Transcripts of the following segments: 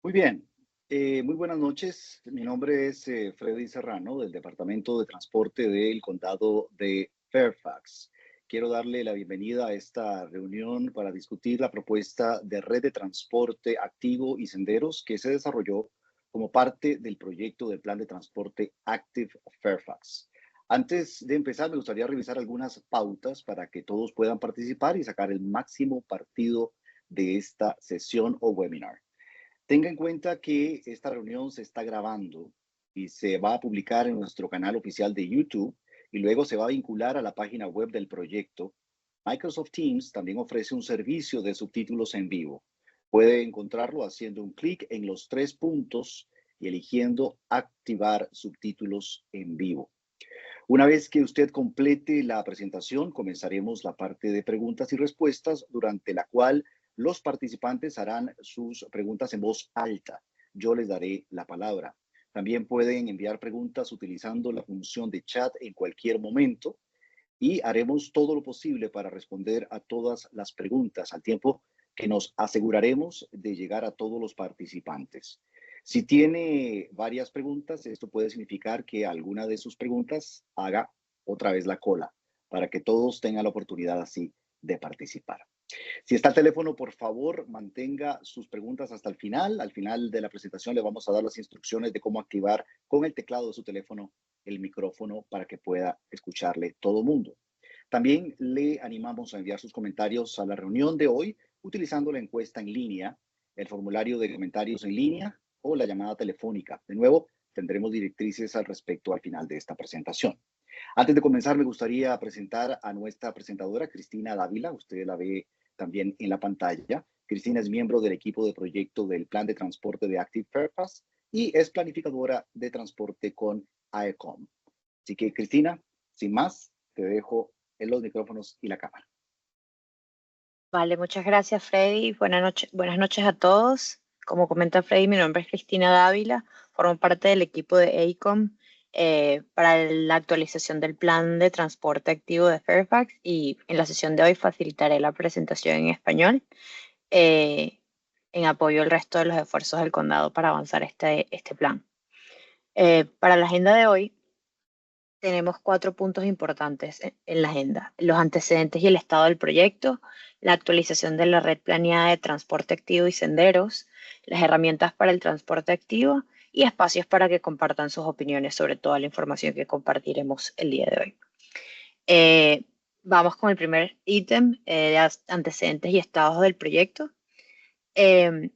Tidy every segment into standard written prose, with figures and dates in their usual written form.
Muy bien, muy buenas noches. Mi nombre es Freddy Serrano del Departamento de Transporte del Condado de Fairfax. Quiero darle la bienvenida a esta reunión para discutir la propuesta de red de transporte activo y senderos que se desarrolló como parte del proyecto del Plan de Transporte Active Fairfax. Antes de empezar, me gustaría revisar algunas pautas para que todos puedan participar y sacar el máximo partido de esta sesión o webinar. Tenga en cuenta que esta reunión se está grabando y se va a publicar en nuestro canal oficial de YouTube y luego se va a vincular a la página web del proyecto. Microsoft Teams también ofrece un servicio de subtítulos en vivo. Puede encontrarlo haciendo un clic en los tres puntos y eligiendo activar subtítulos en vivo. Una vez que usted complete la presentación, comenzaremos la parte de preguntas y respuestas, durante la cual los participantes harán sus preguntas en voz alta. Yo les daré la palabra. También pueden enviar preguntas utilizando la función de chat en cualquier momento y haremos todo lo posible para responder a todas las preguntas al tiempo que nos aseguraremos de llegar a todos los participantes. Si tiene varias preguntas, esto puede significar que alguna de sus preguntas haga otra vez la cola para que todos tengan la oportunidad así de participar. Si está al teléfono, por favor, mantenga sus preguntas hasta el final. Al final de la presentación le vamos a dar las instrucciones de cómo activar con el teclado de su teléfono el micrófono para que pueda escucharle todo el mundo. También le animamos a enviar sus comentarios a la reunión de hoy utilizando la encuesta en línea, el formulario de comentarios en línea o la llamada telefónica. De nuevo, tendremos directrices al respecto al final de esta presentación. Antes de comenzar, me gustaría presentar a nuestra presentadora, Cristina Dávila. Usted la ve también en la pantalla. Cristina es miembro del equipo de proyecto del Plan de Transporte de Active Fairfax y es planificadora de transporte con AECOM. Así que, Cristina, sin más, te dejo en los micrófonos y la cámara. Vale, muchas gracias, Freddy. Buenas noches a todos. Como comenta Freddy, mi nombre es Cristina Dávila, formo parte del equipo de AECOM para la actualización del plan de transporte activo de Fairfax, y en la sesión de hoy facilitaré la presentación en español en apoyo al resto de los esfuerzos del condado para avanzar este plan. Para la agenda de hoy, tenemos 4 puntos importantes en la agenda: los antecedentes y el estado del proyecto, la actualización de la red planeada de transporte activo y senderos, las herramientas para el transporte activo y espacios para que compartan sus opiniones sobre toda la información que compartiremos el día de hoy. Vamos con el primer ítem de antecedentes y estados del proyecto. En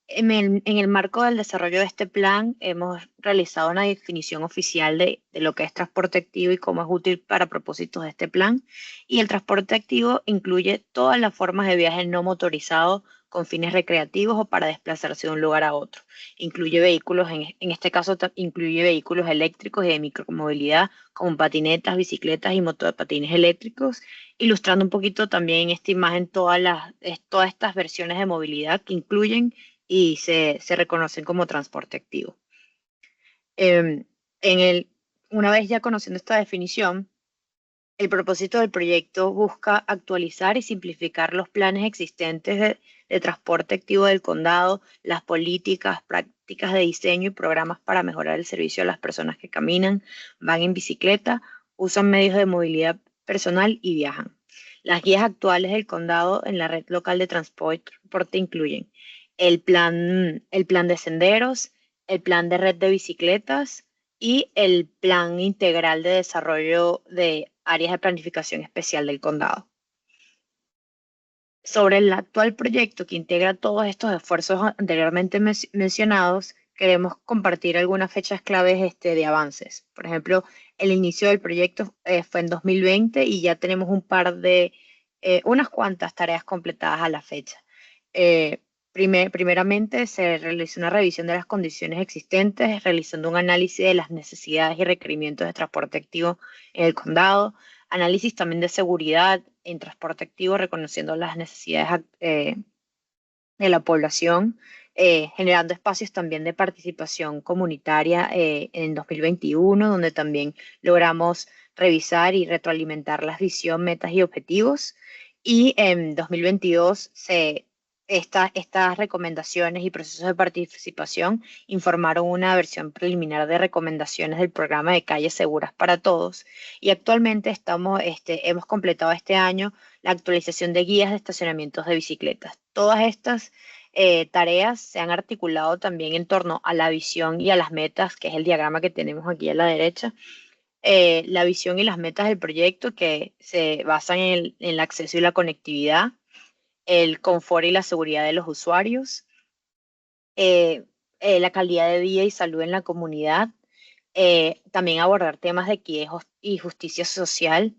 el marco del desarrollo de este plan, hemos realizado una definición oficial de lo que es transporte activo y cómo es útil para propósitos de este plan. Y el transporte activo incluye todas las formas de viaje no motorizado con fines recreativos o para desplazarse de un lugar a otro. Incluye vehículos, en este caso, incluye vehículos eléctricos y de micromovilidad, como patinetas, bicicletas y motopatines eléctricos, ilustrando un poquito también en esta imagen todas estas versiones de movilidad que incluyen y se reconocen como transporte activo. En una vez ya conociendo esta definición, el propósito del proyecto busca actualizar y simplificar los planes existentes de transporte activo del condado, las políticas, prácticas de diseño y programas para mejorar el servicio a las personas que caminan, van en bicicleta, usan medios de movilidad personal y viajan. Las guías actuales del condado en la red local de transporte incluyen el plan de senderos, el plan de red de bicicletas y el plan integral de desarrollo de áreas de planificación especial del condado. Sobre el actual proyecto que integra todos estos esfuerzos anteriormente mencionados, queremos compartir algunas fechas claves de avances. Por ejemplo, el inicio del proyecto fue en 2020 y ya tenemos unas cuantas tareas completadas a la fecha. Primeramente, se realizó una revisión de las condiciones existentes, realizando un análisis de las necesidades y requerimientos de transporte activo en el condado, análisis también de seguridad en transporte activo, reconociendo las necesidades de la población, generando espacios también de participación comunitaria en 2021, donde también logramos revisar y retroalimentar las visión, metas y objetivos. Y en 2022 estas recomendaciones y procesos de participación informaron una versión preliminar de recomendaciones del programa de calles seguras para todos y actualmente hemos completado este año la actualización de guías de estacionamientos de bicicletas. Todas estas tareas se han articulado también en torno a la visión y a las metas, que es el diagrama que tenemos aquí a la derecha. La visión y las metas del proyecto que se basan en el acceso y la conectividad, el confort y la seguridad de los usuarios, eh, la calidad de vida y salud en la comunidad, también abordar temas de equidad y justicia social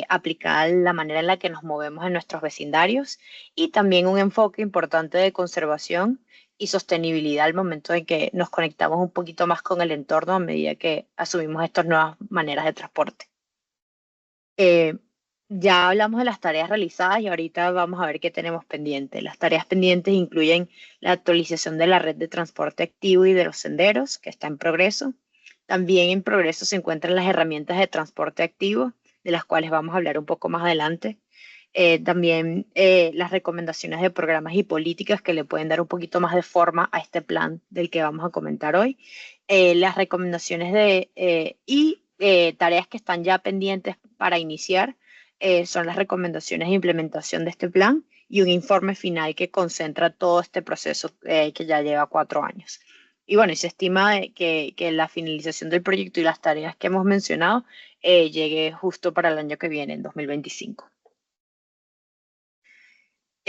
aplicada a la manera en la que nos movemos en nuestros vecindarios y también un enfoque importante de conservación y sostenibilidad al momento en que nos conectamos un poquito más con el entorno a medida que asumimos estas nuevas maneras de transporte. Eh, ya hablamos de las tareas realizadas y ahorita vamos a ver qué tenemos pendiente. Las tareas pendientes incluyen la actualización de la red de transporte activo y de los senderos, que está en progreso. También en progreso se encuentran las herramientas de transporte activo, de las cuales vamos a hablar un poco más adelante. También las recomendaciones de programas y políticas que le pueden dar un poquito más de forma a este plan del que vamos a comentar hoy. Las recomendaciones y tareas que están ya pendientes para iniciar son las recomendaciones de implementación de este plan y un informe final que concentra todo este proceso que ya lleva 4 años. Y bueno, y se estima que la finalización del proyecto y las tareas que hemos mencionado llegue justo para el año que viene, en 2025.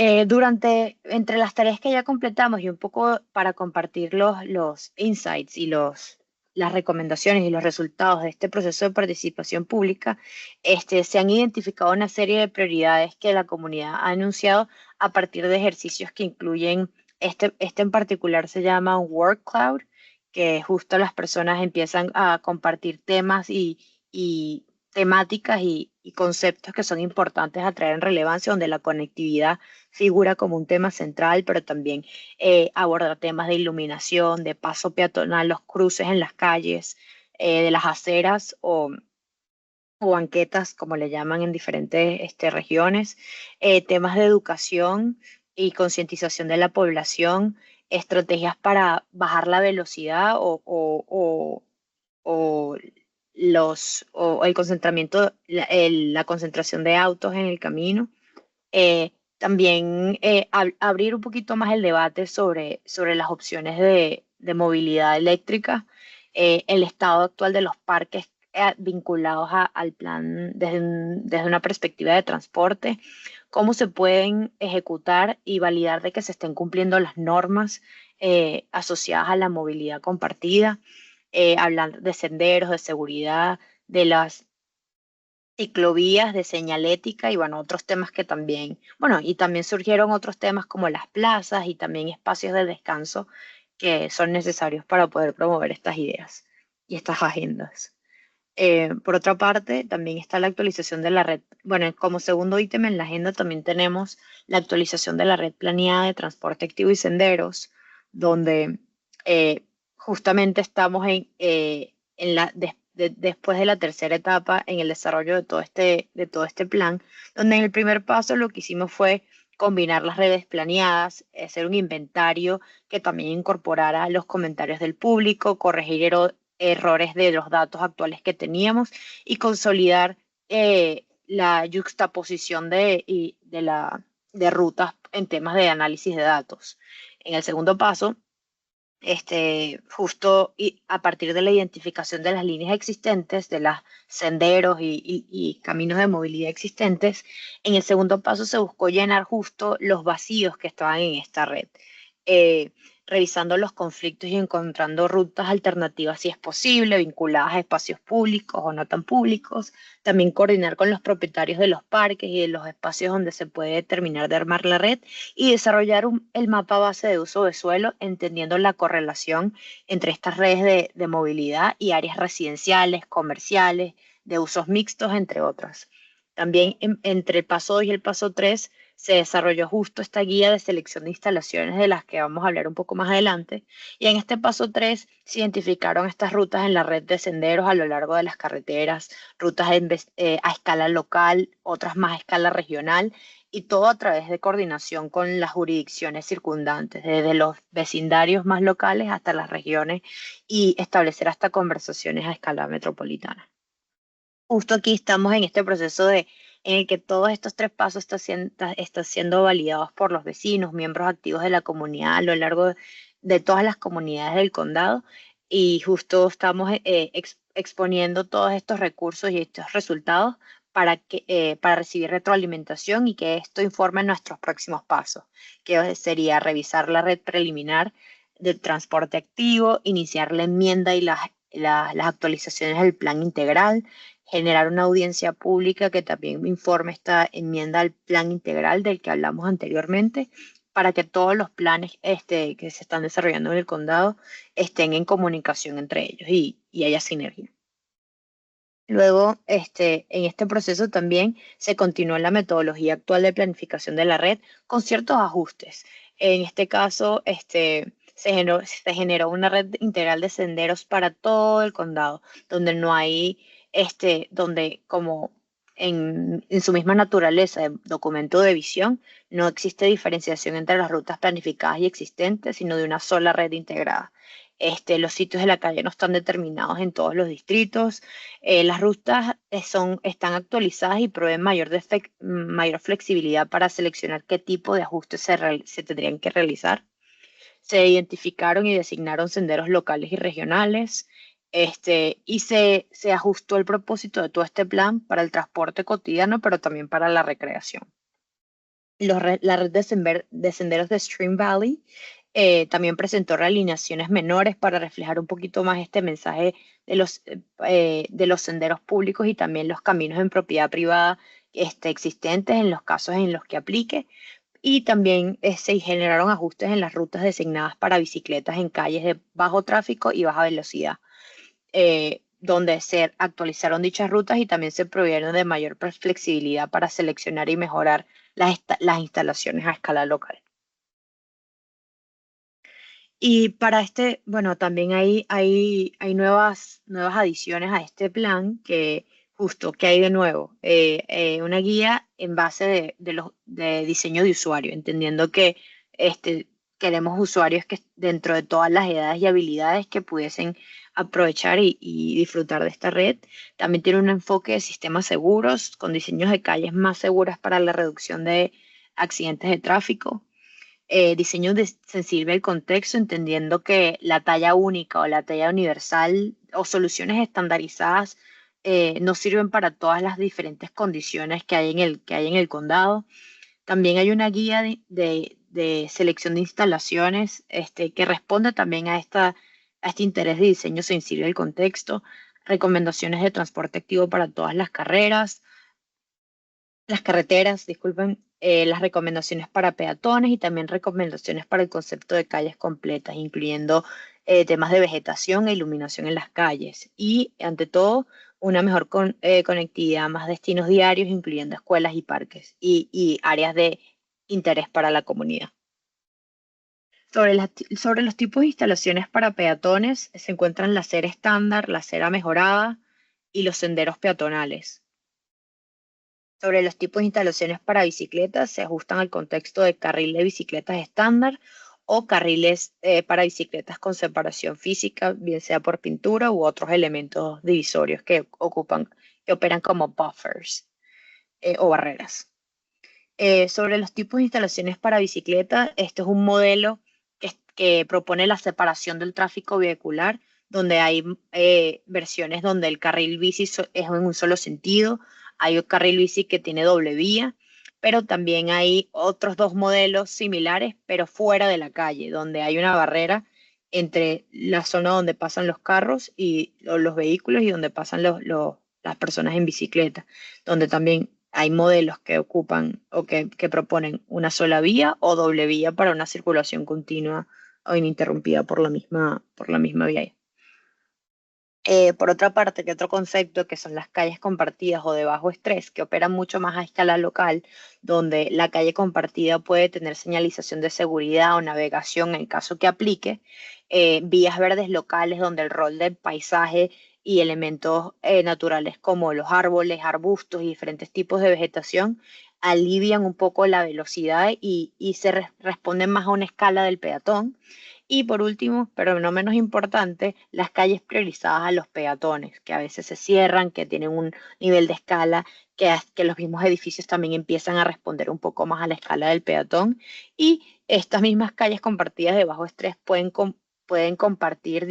Entre las tareas que ya completamos y un poco para compartir los insights y las recomendaciones y los resultados de este proceso de participación pública, se han identificado una serie de prioridades que la comunidad ha anunciado a partir de ejercicios que incluyen, este en particular se llama un Word Cloud, que justo las personas empiezan a compartir temas y temáticas y conceptos que son importantes a traer en relevancia, donde la conectividad figura como un tema central, pero también aborda temas de iluminación, de paso peatonal, los cruces en las calles, de las aceras o banquetas, como le llaman en diferentes regiones, temas de educación y concientización de la población, estrategias para bajar la velocidad o el concentramiento, la concentración de autos en el camino. También abrir un poquito más el debate sobre las opciones de movilidad eléctrica, el estado actual de los parques vinculados al plan desde una perspectiva de transporte, cómo se pueden ejecutar y validar de que se estén cumpliendo las normas asociadas a la movilidad compartida, hablar de senderos, de seguridad, de las ciclovías, de señalética y bueno, otros temas que también, bueno, y también surgieron otros temas como las plazas y también espacios de descanso que son necesarios para poder promover estas ideas y estas agendas. Por otra parte, también está la actualización de la red. Bueno, como segundo ítem en la agenda también tenemos la actualización de la red planeada de transporte activo y senderos, donde justamente estamos después de la tercera etapa en el desarrollo de todo este plan, donde en el primer paso lo que hicimos fue combinar las redes planeadas, hacer un inventario que también incorporara los comentarios del público, corregir errores de los datos actuales que teníamos y consolidar la yuxtaposición de rutas en temas de análisis de datos. En el segundo paso, justo a partir de la identificación de las líneas existentes, de los senderos y caminos de movilidad existentes, en el segundo paso se buscó llenar justo los vacíos que estaban en esta red, revisando los conflictos y encontrando rutas alternativas si es posible, vinculadas a espacios públicos o no tan públicos. También coordinar con los propietarios de los parques y de los espacios donde se puede terminar de armar la red y desarrollar el mapa base de uso de suelo, entendiendo la correlación entre estas redes de movilidad y áreas residenciales, comerciales, de usos mixtos, entre otras. También entre el paso 2 y el paso 3 se desarrolló justo esta guía de selección de instalaciones de las que vamos a hablar un poco más adelante. Y en este paso 3 se identificaron estas rutas en la red de senderos a lo largo de las carreteras, rutas a escala local, otras más a escala regional, y todo a través de coordinación con las jurisdicciones circundantes, desde los vecindarios más locales hasta las regiones, y establecer hasta conversaciones a escala metropolitana. Justo aquí estamos en este proceso en el que todos estos tres pasos están siendo validados por los vecinos, miembros activos de la comunidad a lo largo de todas las comunidades del condado, y justo estamos exponiendo todos estos recursos y estos resultados para recibir retroalimentación y que esto informe nuestros próximos pasos, que sería revisar la red preliminar del transporte activo, iniciar la enmienda y las actualizaciones del plan integral, generar una audiencia pública que también informe esta enmienda al plan integral del que hablamos anteriormente, para que todos los planes que se están desarrollando en el condado estén en comunicación entre ellos y haya sinergia. Luego, en este proceso también se continuó la metodología actual de planificación de la red con ciertos ajustes. En este caso, se generó una red integral de senderos para todo el condado, donde no hay, donde como en su misma naturaleza de documento de visión, no existe diferenciación entre las rutas planificadas y existentes, sino de una sola red integrada. Los sitios de la calle no están determinados en todos los distritos. Las rutas están actualizadas y proveen mayor flexibilidad para seleccionar qué tipo de ajustes se tendrían que realizar. Se identificaron y designaron senderos locales y regionales, y se ajustó el propósito de todo este plan para el transporte cotidiano, pero también para la recreación. La red de senderos de Stream Valley también presentó realineaciones menores para reflejar un poquito más este mensaje de los senderos públicos y también los caminos en propiedad privada existentes en los casos en los que aplique. Y también se generaron ajustes en las rutas designadas para bicicletas en calles de bajo tráfico y baja velocidad, donde se actualizaron dichas rutas y también se provieron de mayor flexibilidad para seleccionar y mejorar las instalaciones a escala local. Y para bueno, también hay nuevas adiciones a este plan que justo, que hay de nuevo? Una guía en base de diseño de usuario, entendiendo que queremos usuarios que dentro de todas las edades y habilidades que pudiesen aprovechar y disfrutar de esta red. También tiene un enfoque de sistemas seguros, con diseños de calles más seguras para la reducción de accidentes de tráfico. Diseño sensible al contexto, entendiendo que la talla única o la talla universal o soluciones estandarizadas no sirven para todas las diferentes condiciones que hay en el condado. También hay una guía de selección de instalaciones que responde también a este interés de diseño sensible al contexto, recomendaciones de transporte activo para todas las carreteras, disculpen, las recomendaciones para peatones y también recomendaciones para el concepto de calles completas, incluyendo temas de vegetación e iluminación en las calles. Y, ante todo, una mejor conectividad, más destinos diarios, incluyendo escuelas y parques y áreas de interés para la comunidad. Sobre los tipos de instalaciones para peatones se encuentran la acera estándar, la acera mejorada y los senderos peatonales. Sobre los tipos de instalaciones para bicicletas, se ajustan al contexto de carril de bicicletas estándar o carriles para bicicletas con separación física, bien sea por pintura u otros elementos divisorios que operan como buffers o barreras. Sobre los tipos de instalaciones para bicicleta, este es un modelo que propone la separación del tráfico vehicular, donde hay versiones donde el carril bici es en un solo sentido. Hay un carril bici que tiene doble vía, pero también hay otros dos modelos similares, pero fuera de la calle, donde hay una barrera entre la zona donde pasan los carros y los vehículos y donde pasan las personas en bicicleta, donde también hay modelos que ocupan o que proponen una sola vía o doble vía para una circulación continua o ininterrumpida por la misma vía. Por otra parte, que otro concepto que son las calles compartidas o de bajo estrés, que operan mucho más a escala local, donde la calle compartida puede tener señalización de seguridad o navegación en caso que aplique, vías verdes locales donde el rol del paisaje y elementos naturales como los árboles, arbustos y diferentes tipos de vegetación alivian un poco la velocidad y responden más a una escala del peatón. Y por último, pero no menos importante, las calles priorizadas a los peatones, que a veces se cierran, que tienen un nivel de escala, que los mismos edificios también empiezan a responder un poco más a la escala del peatón. Y estas mismas calles compartidas de bajo estrés pueden compartir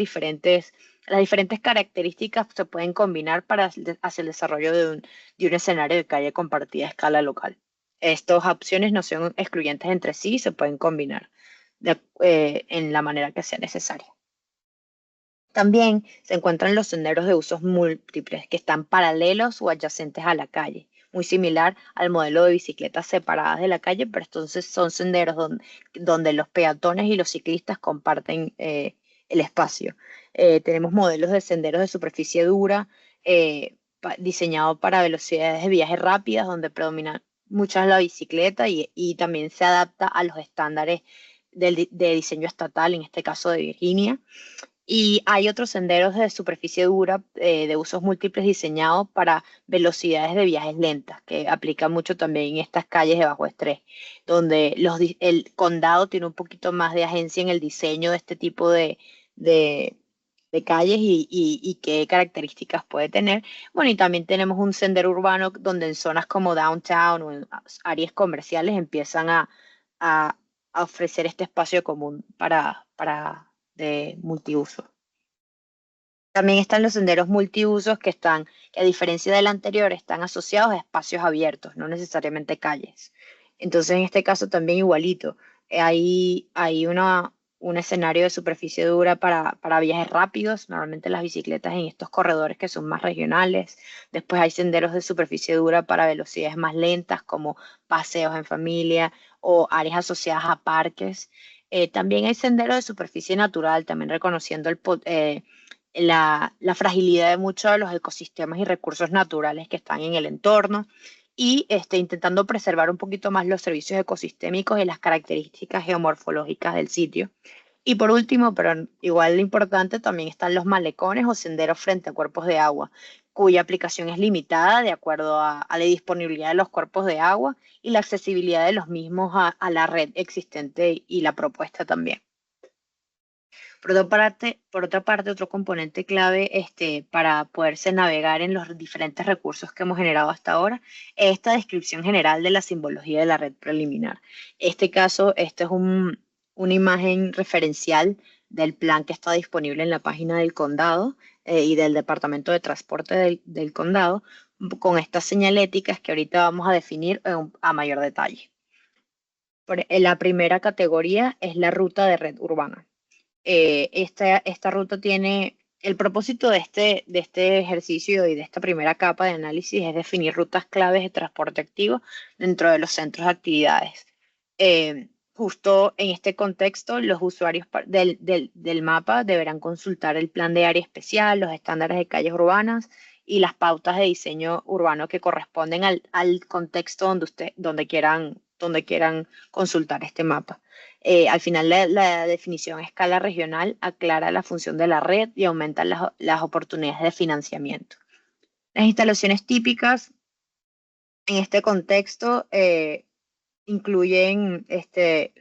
las diferentes características se pueden combinar para hacer el desarrollo de un escenario de calle compartida a escala local. Estas opciones no son excluyentes entre sí y se pueden combinar en la manera que sea necesaria. También se encuentran los senderos de usos múltiples que están paralelos o adyacentes a la calle, muy similar al modelo de bicicletas separadas de la calle, pero entonces son senderos donde los peatones y los ciclistas comparten el espacio. Tenemos modelos de senderos de superficie dura diseñados para velocidades de viaje rápidas, donde predomina mucho la bicicleta y también se adapta a los estándares de diseño estatal, en este caso de Virginia. Y hay otros senderos de superficie dura de usos múltiples diseñados para velocidades de viajes lentas, que aplican mucho también en estas calles de bajo estrés, donde el condado tiene un poquito más de agencia en el diseño de este tipo de, de calles y qué características puede tener. Bueno, y también tenemos un sendero urbano donde en zonas como downtown o en áreas comerciales empiezan a, a ofrecer este espacio común de multiuso. También están los senderos multiusos que a diferencia del anterior, están asociados a espacios abiertos, no necesariamente calles. Entonces, en este caso también igualito, hay un escenario de superficie dura para viajes rápidos, normalmente las bicicletas en estos corredores que son más regionales. Después hay senderos de superficie dura para velocidades más lentas, como paseos en familia o áreas asociadas a parques. También hay senderos de superficie natural, también reconociendo la fragilidad de muchos de los ecosistemas y recursos naturales que están en el entorno y intentando preservar un poquito más los servicios ecosistémicos y las características geomorfológicas del sitio. Y por último, pero igual de importante, también están los malecones o senderos frente a cuerpos de agua, cuya aplicación es limitada de acuerdo a la disponibilidad de los cuerpos de agua y la accesibilidad de los mismos a la red existente y la propuesta también. Por otra parte, otro componente clave para poderse navegar en los diferentes recursos que hemos generado hasta ahora es esta descripción general de la simbología de la red preliminar. En este caso, esta es una imagen referencial del plan que está disponible en la página del condado y del Departamento de Transporte del condado, con estas señaléticas que ahorita vamos a definir a mayor detalle. La primera categoría es la ruta de red urbana. Esta ruta tiene el propósito de este ejercicio y de esta primera capa de análisis es definir rutas claves de transporte activo dentro de los centros de actividades. Justo en este contexto, los usuarios del mapa deberán consultar el plan de área especial, los estándares de calles urbanas y las pautas de diseño urbano que corresponden al contexto donde quieran consultar este mapa. Al final, la definición a escala regional aclara la función de la red y aumenta las oportunidades de financiamiento. Las instalaciones típicas en este contexto incluyen,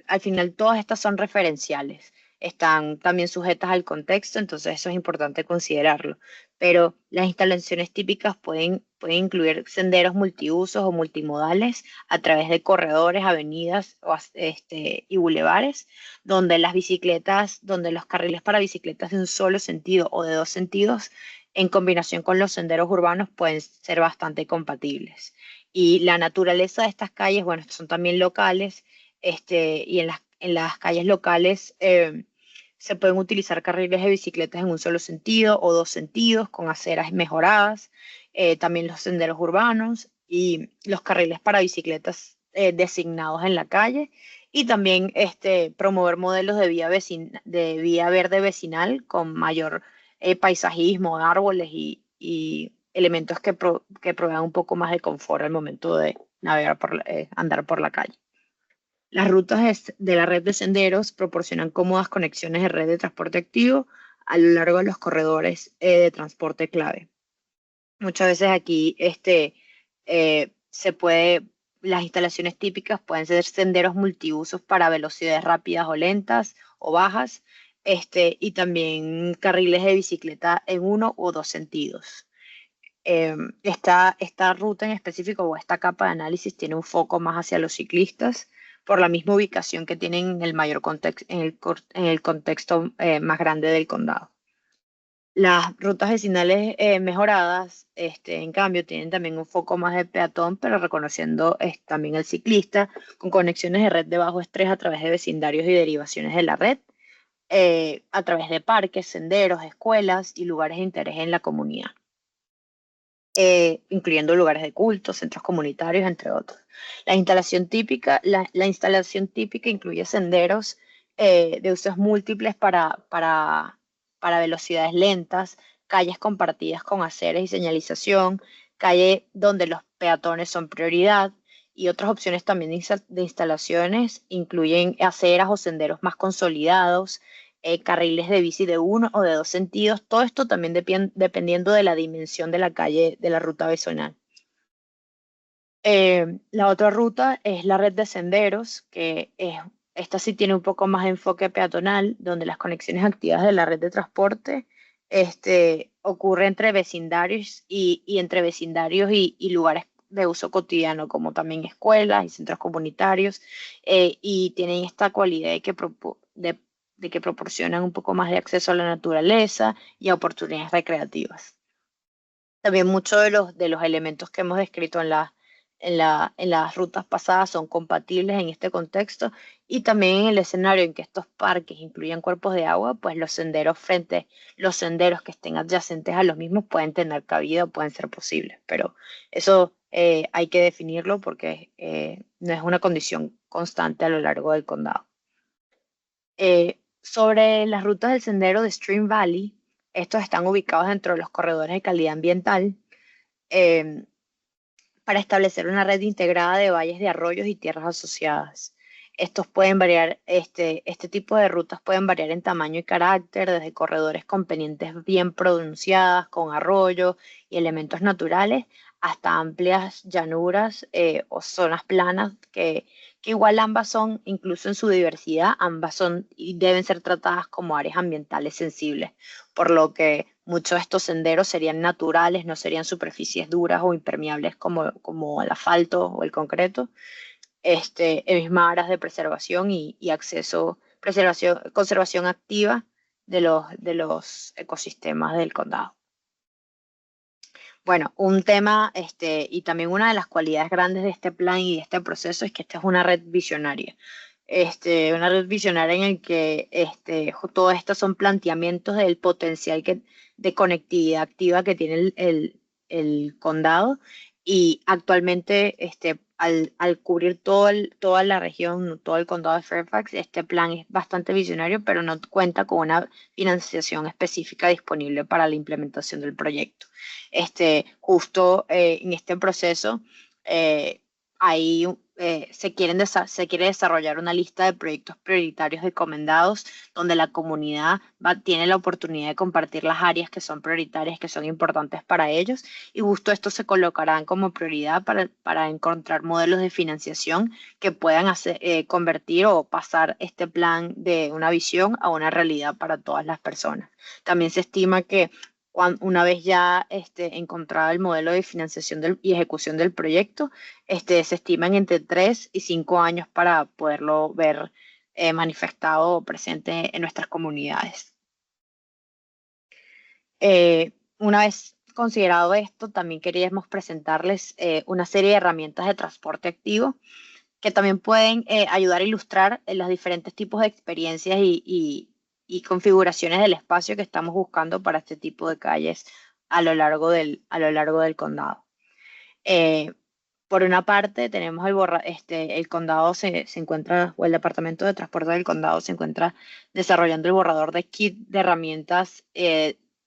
al final todas estas son referenciales, están también sujetas al contexto, entonces eso es importante considerarlo. Pero las instalaciones típicas pueden incluir senderos multiusos o multimodales a través de corredores, avenidas y bulevares, donde los carriles para bicicletas de un solo sentido o de dos sentidos, en combinación con los senderos urbanos, pueden ser bastante compatibles. Y la naturaleza de estas calles, bueno, son también locales, y en las calles locales se pueden utilizar carriles de bicicletas en un solo sentido o dos sentidos con aceras mejoradas, también los senderos urbanos y los carriles para bicicletas designados en la calle y también promover modelos de vía verde vecinal con mayor paisajismo, árboles y elementos que provean un poco más de confort al momento de navegar andar por la calle. Las rutas de la red de senderos proporcionan cómodas conexiones de red de transporte activo a lo largo de los corredores de transporte clave. Muchas veces aquí las instalaciones típicas pueden ser senderos multiusos para velocidades rápidas o lentas o bajas, y también carriles de bicicleta en uno o dos sentidos. Esta ruta en específico o esta capa de análisis tiene un foco más hacia los ciclistas por la misma ubicación que tienen en el mayor contexto, en el contexto más grande del condado. Las rutas vecinales mejoradas, en cambio, tienen también un foco más de peatón, pero reconociendo también el ciclista, con conexiones de red de bajo estrés a través de vecindarios y derivaciones de la red, a través de parques, senderos, escuelas y lugares de interés en la comunidad. Incluyendo lugares de culto, centros comunitarios, entre otros. La instalación típica incluye senderos de usos múltiples para velocidades lentas, calles compartidas con aceras y señalización, calle donde los peatones son prioridad, y otras opciones también de instalaciones incluyen aceras o senderos más consolidados, carriles de bici de uno o de dos sentidos, todo esto también dependiendo de la dimensión de la calle de la ruta vecinal. La otra ruta es la red de senderos, esta sí tiene un poco más de enfoque peatonal, donde las conexiones activas de la red de transporte ocurre entre vecindarios y entre vecindarios y lugares de uso cotidiano, como también escuelas y centros comunitarios, y tienen esta cualidad de que proporcionan un poco más de acceso a la naturaleza y a oportunidades recreativas. También muchos de los elementos que hemos descrito en las rutas pasadas son compatibles en este contexto, y también en el escenario en que estos parques incluyen cuerpos de agua, pues los senderos que estén adyacentes a los mismos pueden tener cabida o pueden ser posibles, pero eso hay que definirlo porque no es una condición constante a lo largo del condado. Sobre las rutas del sendero de Stream Valley, estos están ubicados dentro de los corredores de calidad ambiental, para establecer una red integrada de valles de arroyos y tierras asociadas. Estos pueden variar, este tipo de rutas pueden variar en tamaño y carácter, desde corredores con pendientes bien pronunciadas, con arroyos y elementos naturales, hasta amplias llanuras o zonas planas que igual ambas son, incluso en su diversidad, ambas son y deben ser tratadas como áreas ambientales sensibles, por lo que muchos de estos senderos serían naturales, no serían superficies duras o impermeables como el asfalto o el concreto, en mismas áreas de preservación y conservación activa de los ecosistemas del condado. Bueno, un tema, y también una de las cualidades grandes de este plan y de este proceso es que esta es una red visionaria. Una red visionaria en el que todos estos son planteamientos del potencial de conectividad activa que tiene el condado, y actualmente al cubrir toda la región, todo el condado de Fairfax, este plan es bastante visionario, pero no cuenta con una financiación específica disponible para la implementación del proyecto. Justo en este proceso, ahí se quiere desarrollar una lista de proyectos prioritarios recomendados, donde la comunidad tiene la oportunidad de compartir las áreas que son prioritarias, que son importantes para ellos, y justo estos se colocarán como prioridad para encontrar modelos de financiación que puedan convertir o pasar este plan de una visión a una realidad para todas las personas. También se estima que una vez ya encontrado el modelo de financiación y ejecución del proyecto, se estiman entre 3 y 5 años para poderlo ver manifestado o presente en nuestras comunidades. Una vez considerado esto, también queríamos presentarles una serie de herramientas de transporte activo que también pueden ayudar a ilustrar los diferentes tipos de experiencias y configuraciones del espacio que estamos buscando para este tipo de calles a lo largo del condado. Por una parte, tenemos el condado se encuentra, o el Departamento de Transporte del condado se encuentra desarrollando el borrador de kit de herramientas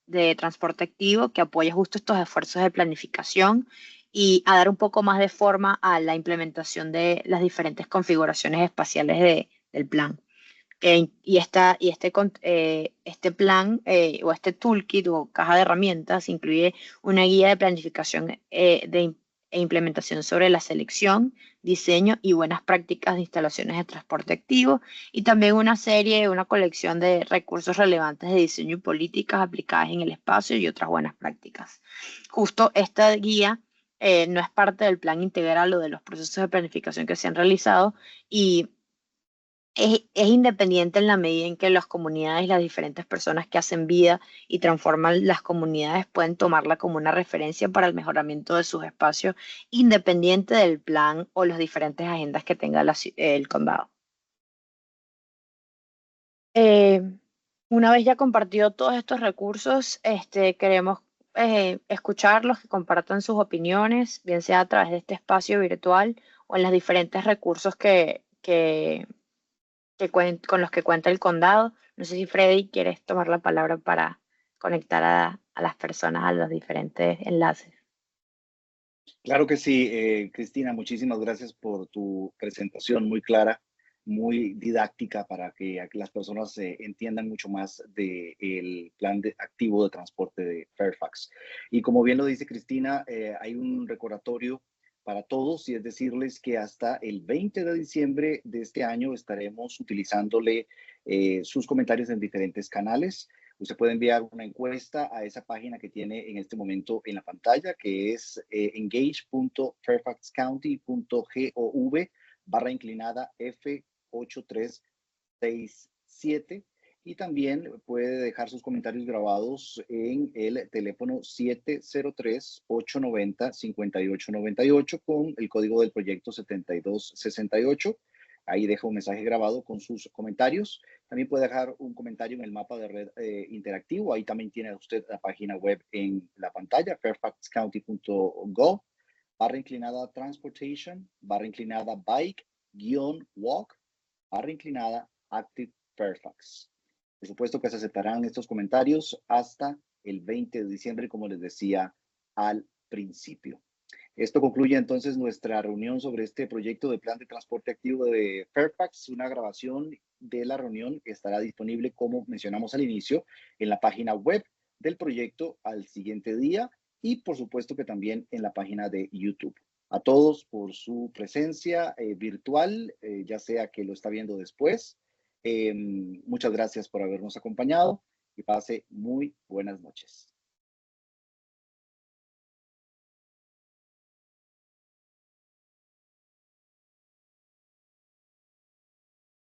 de transporte activo que apoya justo estos esfuerzos de planificación y a dar un poco más de forma a la implementación de las diferentes configuraciones espaciales del plan. Este plan o este toolkit o caja de herramientas incluye una guía de planificación e implementación sobre la selección, diseño y buenas prácticas de instalaciones de transporte activo y también una colección de recursos relevantes de diseño y políticas aplicadas en el espacio y otras buenas prácticas. Justo esta guía no es parte del plan integral o de los procesos de planificación que se han realizado y es independiente en la medida en que las comunidades, las diferentes personas que hacen vida y transforman las comunidades pueden tomarla como una referencia para el mejoramiento de sus espacios, independiente del plan o las diferentes agendas que tenga el condado. Eh, una vez ya compartido todos estos recursos, queremos escucharlos, que compartan sus opiniones, bien sea a través de este espacio virtual o en los diferentes recursos con los que cuenta el condado. No sé si Freddy quieres tomar la palabra para conectar a las personas a los diferentes enlaces. Claro que sí, Cristina, muchísimas gracias por tu presentación muy clara, muy didáctica para que las personas entiendan mucho más del plan activo de transporte de Fairfax. Y como bien lo dice Cristina, hay un recordatorio para todos y es decirles que hasta el 20 de diciembre de este año estaremos utilizándole sus comentarios en diferentes canales. Usted puede enviar una encuesta a esa página que tiene en este momento en la pantalla, que es engage.fairfaxcounty.gov F8367. Y también puede dejar sus comentarios grabados en el teléfono 703-890-5898 con el código del proyecto 7268. Ahí deja un mensaje grabado con sus comentarios. También puede dejar un comentario en el mapa de red interactivo. Ahí también tiene usted la página web en la pantalla, fairfaxcounty.gov, / transportation, / bike, /walk, / active Fairfax. Por supuesto que se aceptarán estos comentarios hasta el 20 de diciembre, como les decía al principio. Esto concluye entonces nuestra reunión sobre este proyecto de plan de transporte activo de Fairfax. Una grabación de la reunión estará disponible, como mencionamos al inicio, en la página web del proyecto al siguiente día y por supuesto que también en la página de YouTube. A todos por su presencia virtual, ya sea que lo está viendo después. Muchas gracias por habernos acompañado y pase muy buenas noches.